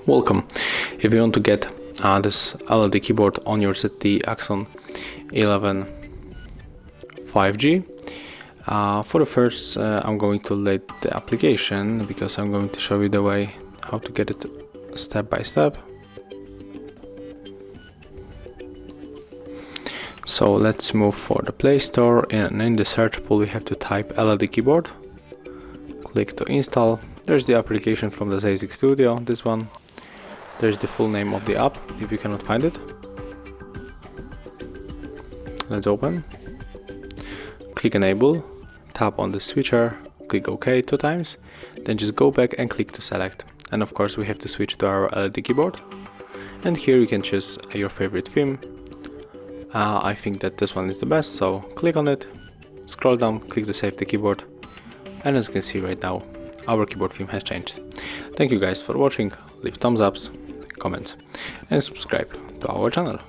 Welcome. If you want to get this LED keyboard on your ZTE Axon 11 5G, for the first I'm going to load the application because I'm going to show you the way how to get it step by step. So let's move for the Play Store, and in the search pool you have to type LED keyboard. Click to install. There's the application from the ZTE Studio, this one. There's the full name of the app if you cannot find it. Let's open. Click enable, tap on the switcher, click OK 2 times, then just go back and click to select. And of course we have to switch to our LED keyboard. And here you can choose your favorite theme. I think that this one is the best, so click on it, scroll down, click to save the keyboard. And as you can see right now, our keyboard theme has changed. Thank you guys for watching, leave thumbs ups, comments and subscribe to our channel.